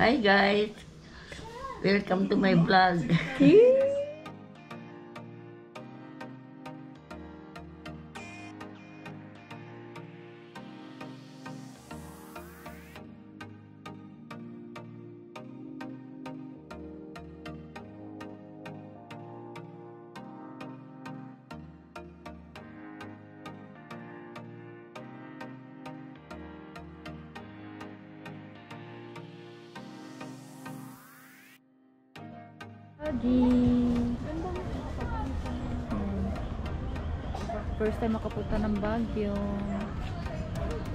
Hi guys! Welcome to my vlog. First time makapunta ng Baguio.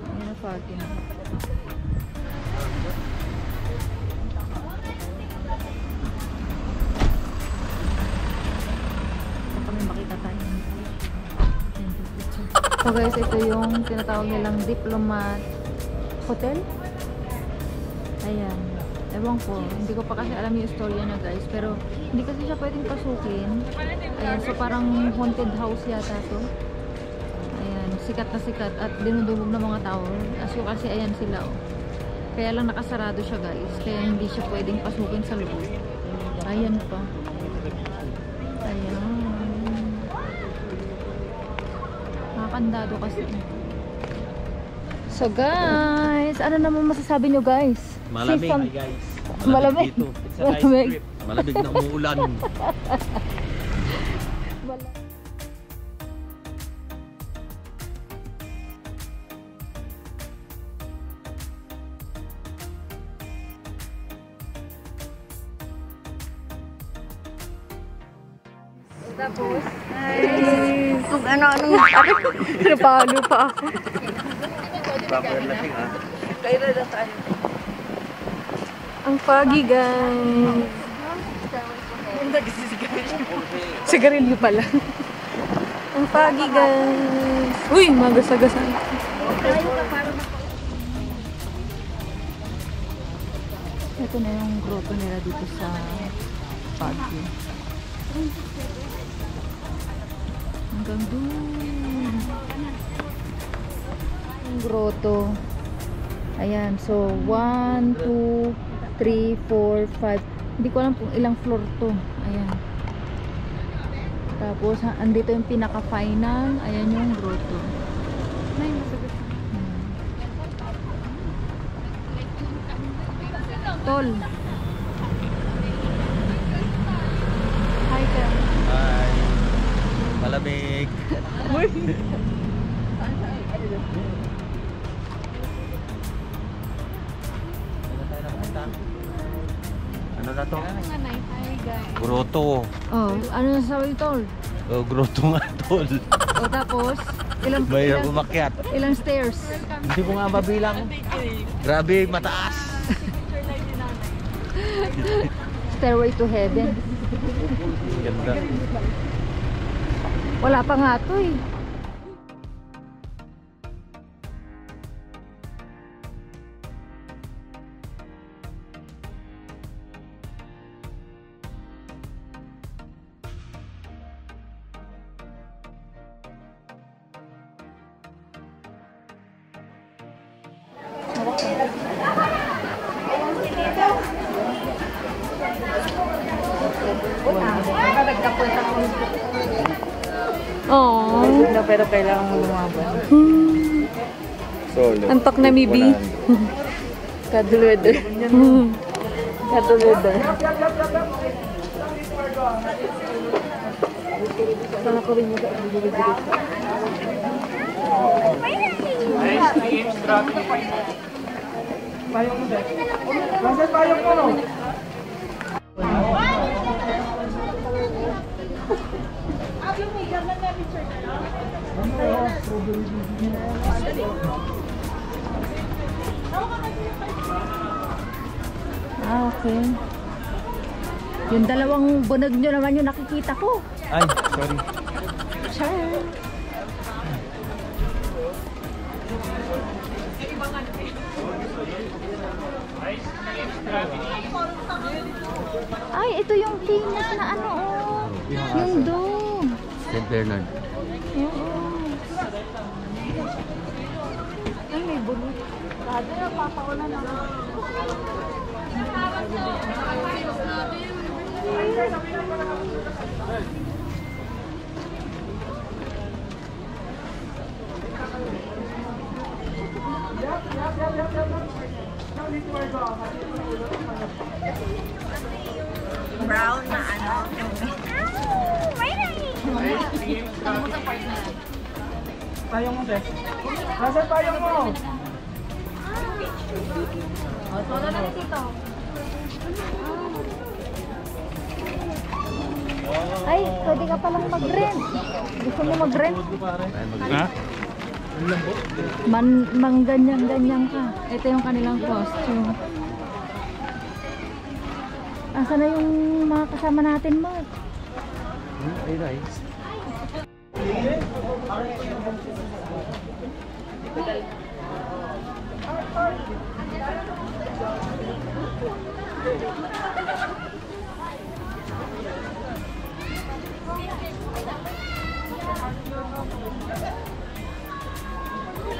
Ayan ang foggy na. Saan kami makita tayo? So guys, ito yung tinatawag nilang Diplomat Hotel. Ayan. Ewan ko, hindi ko pa kasi alam yung istorya niya guys, pero hindi kasi siya pwedeng pasukin. Ayan, so parang haunted house yata to. Ayan, sikat na sikat at dinudumog ng mga tao. So kasi ayan sila oh. Kaya lang nakasarado siya guys, kaya hindi siya pwedeng pasukin sa loob. Ayan pa. Ayan. Nakakandado kasi. So guys, ano naman masasabi nyo guys? Malamig, hi guys. Malamig dito. It's a nice Malamig. trip. Malamig na umuulan. Tapos, Kung ano-ano. napalo pa ako. Proper lasing ha. Kaya na tayo. Ang foggy guys. Sigarilyo pala. Ang foggy guys. Uy, magasagasan. Ito na yung grotto nila dito sa Baguio. Hanggang doon. Yung grotto. Ayan, so 1, 2, 3, 4, 5. Hindi ko alam kung ilang floor to. Ayan. Tapos, andito yung pinaka-final. Ayan yung grotto. Tol. Hi, ka. Hi. Malamig. Ano na to? Grotto. Oh, ano na sabi, Tol? Oh, grotto nga tol. O tapos, Mahirap umakyat. ilang stairs? Hindi ko nga mabilang. Grabe, mataas. Stairway to heaven. Ganda. Wala pa nga to eh. Oh. Pero kailangan mo lumaban. Solo. Antok na mibi. Kaduludo. Kaduludo. Sana ko rin yung kaduludo. Ice cream, strawberry. Payong mo dyan. Nasaan payong mo? Ah, okay. Yung dalawang bunag nyo naman yung nakikita ko. Ay, sorry. Sure. Ay, ito yung famous na ano, oh. Yung dome. St. Bernard. Oo. Ay, may bulit. Sabi na, papaulan na. Brown na ano. Payong mo, Bes. Nasaan payong mo? Ay, pwede ka palang mag-rent. Gusto mo mag-rent? Ha? Mang ganyan-ganyan ka. Ito yung kanilang costume. Asa na yung mga kasama natin, Mark? Ay, ay.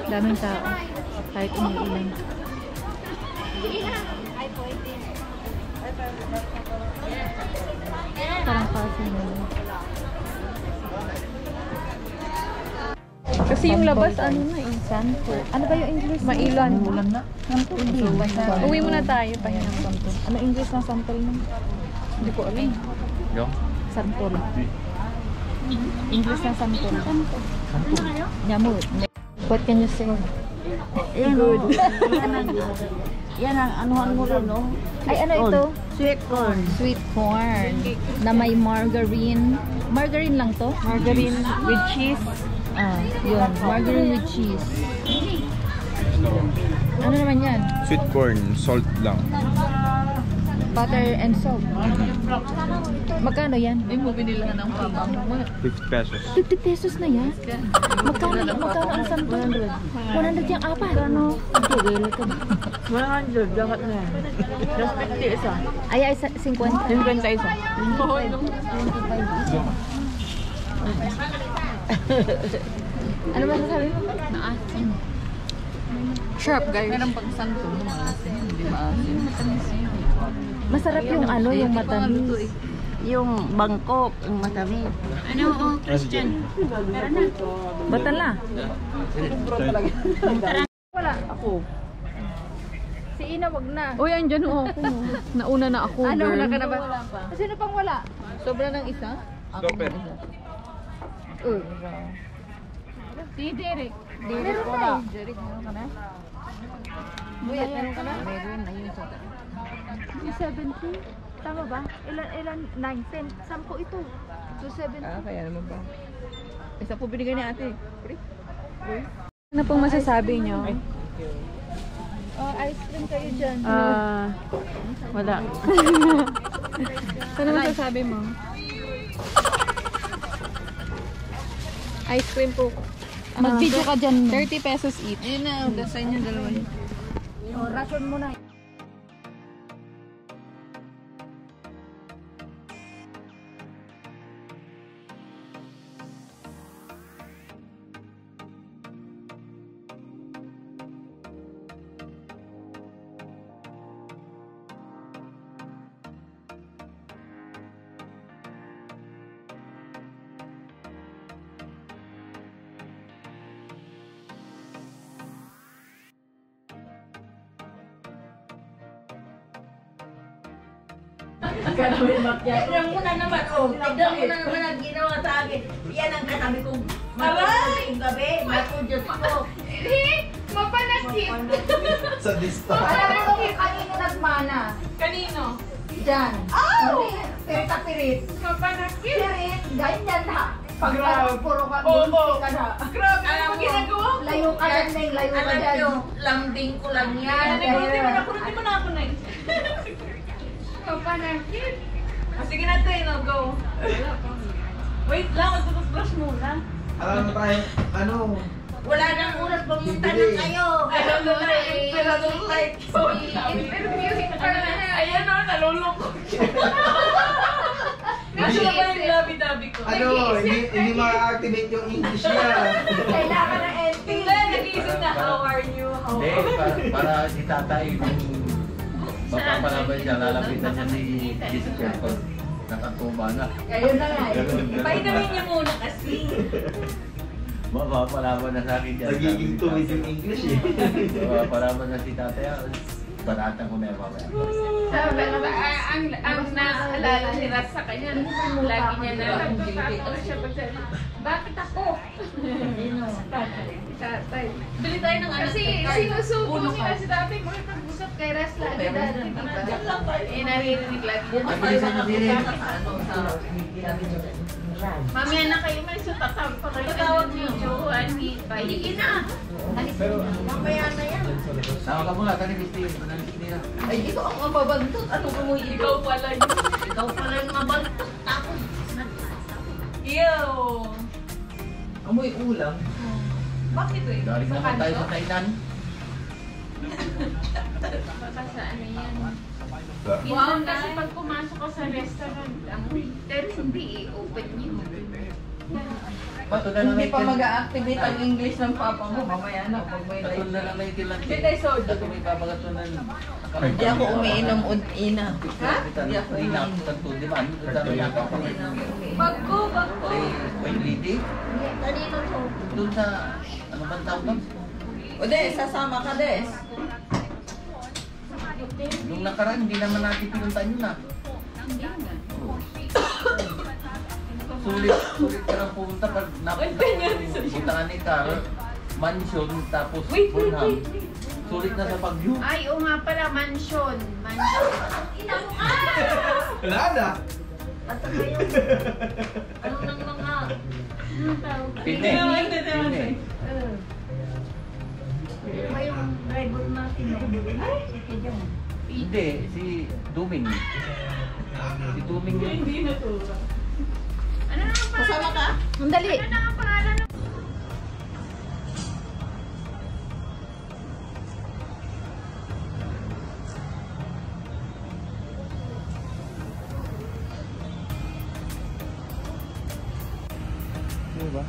Daming tao. Kahit umuulan. Parang kasi nila. Kasi yung labas, ano na eh? Santo. Ano ba yung English? Mailan. Mailan na? Santo. Hindi. Uwi muna tayo. Pahinang santo. Ano English ng santo mo? Hindi ko alam. Yung? Santo. English ng santo. Santo. Nyamut. What can you say? Good. Yan ang anuhan mo rin, no? Ay, ano ito? Sweet corn. Sweet corn. Na may margarine. Margarine lang to? Margarine with cheese. Ah, yun. Margarine with cheese. Ano naman yan? Sweet corn, salt lang. Butter and salt. Magkano yan? Hindi mo binilahan ng papa. 50 pesos. 50 pesos na yan? Magkano ang santo? 100 yung apat. Ano? Hindi, gala ka. 100, dapat na yan. Just 50 isa. Ay, 50. 50 isa. Ano ba sasabi mo? Naasin. Sharp, guys. Pero pag santo, maasin. Hindi maasin. Masarap yung ano, yung matamis. Yung Bangkok, ang matamis. Ano, Christian? Batala. Wala. Ako. Si Ina, wag na. Uy, andyan ako. Nauna na ako, Ano, girl. wala ka na ba? Sino pang wala? Sobra ng isa? Stopper. Si Derek. Meron na eh. Derek, meron ka na? Buyat, meron ka na? Meron na yun sa Yung 70? Tama ba? Ilan? 9, 10, 10 ito. So 70. kaya naman ba? Isa po binigay ni ate. Free. Ano pong masasabi nyo? Oh, ice cream kayo dyan. Wala. Ano masasabi mo? Ice cream po. Mag-video ka dyan. 30 pesos each. Ayun na, sa inyo dalawa yun. Oh, ration mo na. Tignan mo na naman, oh. Tignan mo na naman ang ginawa sa akin. Yan ang katabi kong matulog gabi. Naku, Diyos ko. Mapanakit! Sa dista. Alam mo kung kanino nagmana? Kanino? Dyan. Oh! Pirit-pirit. Mapanakit! Pirit, ganyan ha. Pag puro ka, Oo. bunti ka na. Grabe Alam ang mo, ginagawa ko. Layo ka dyan, Neng. Layo ka Alam dyan. nyo, lambing ko lang yan. Nakurutin mo na ako na eh. Mapanakit! Sige na tayo, no, go. Wait lang, magpapag-brush muna. Alam mo tayo, ano? Wala nang oras, pumunta na kayo. Alam mo na eh, pero don't like interviewin ka na. Ayan o, nalulungkot. Kasi na ba yung labi-dabi ko? Ano, hindi ma-activate yung English niya. Kailangan ng NT. Hindi, nag-iisip na, how are you? How Hindi, are you? para si tatay Mapapalaban siya, lalapitan niya ni Jessica pag nakatuba na. Ayun na nga eh. Painamin niya muna kasi. Mapapalaban na sa akin dyan. Nagiging tumid yung English eh. Mapapalaban na si tatay. Baratan ko na yung mamaya. Sabi na ba, ang naalala ni Ras sa kanya, lagi niya na nagtatatawa siya pagsabi, bakit ako? Tatay. Bili tayo ng Kasi sinusubo nila si tatay makipag-usap kay Ras lagi dati, di ba? Eh, naririnig lagi niya. Mabilisan na din. Mamaya na kayo may sutatawag pa kayo. Tatawag niyo. Hindi na. Mamaya na yan. Tawag ka muna, tani Misty. Manalis nila. Ay, dito ako mababantot. Ano ko mo ito? Ikaw pala yun. Ikaw pala yung mabantot. Ako. Ew. Amoy ulam. Bakit eh? Galing naman tayo sa kainan. Baka sa ano yan. Minsan kasi pag pumasok ka sa restaurant, ang waiter hindi open yun. Bato na lang Hindi pa ikin. mag-a-activate ang English ng papa mo. Mamaya na pag may Bato live. na lang na ikin lang. Hindi tayo sold. Bato may babagatunan. Hindi ako umiinom ina. Ha? Hindi ako inom. Tanto, di ba? Ano sabi niya ako? Bagko. May lady? Kanino to? Doon sa, ano bang tawag doon? O Des, sasama ka Des. Nung nakaraan, hindi naman natin pinuntahan yun ah. Sulit ka lang pumunta pag napunta ko butangan ni Carl, mansion, tapos Burnham. Sulit na sa Baguio. Ay, oo nga pala, mansion. Wala na. At ano yung... Ano ng mga... Pine. Pine. Ano yung driver natin eh? Ay, sige dyan. Hindi, si Duming. Si Duming yun. Ano na ang pangalan? Kasama ka? Andali. Ano na ang pangalan? Ano ba?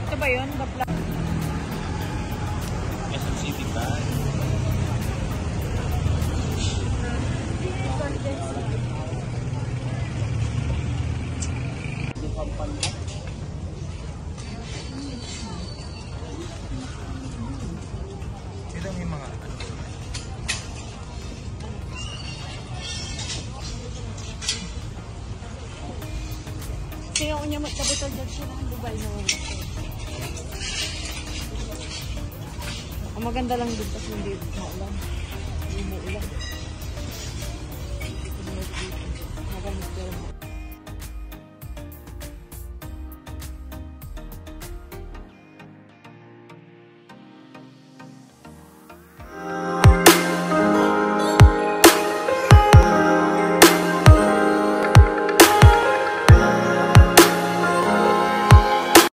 Ito ba yun? Quezon City ba? Ito may mga Kaya unya magkabutol dyan sila ang Dubai na wala. Ang maganda lang dito kasi hindi maulan. Hindi mo ulan.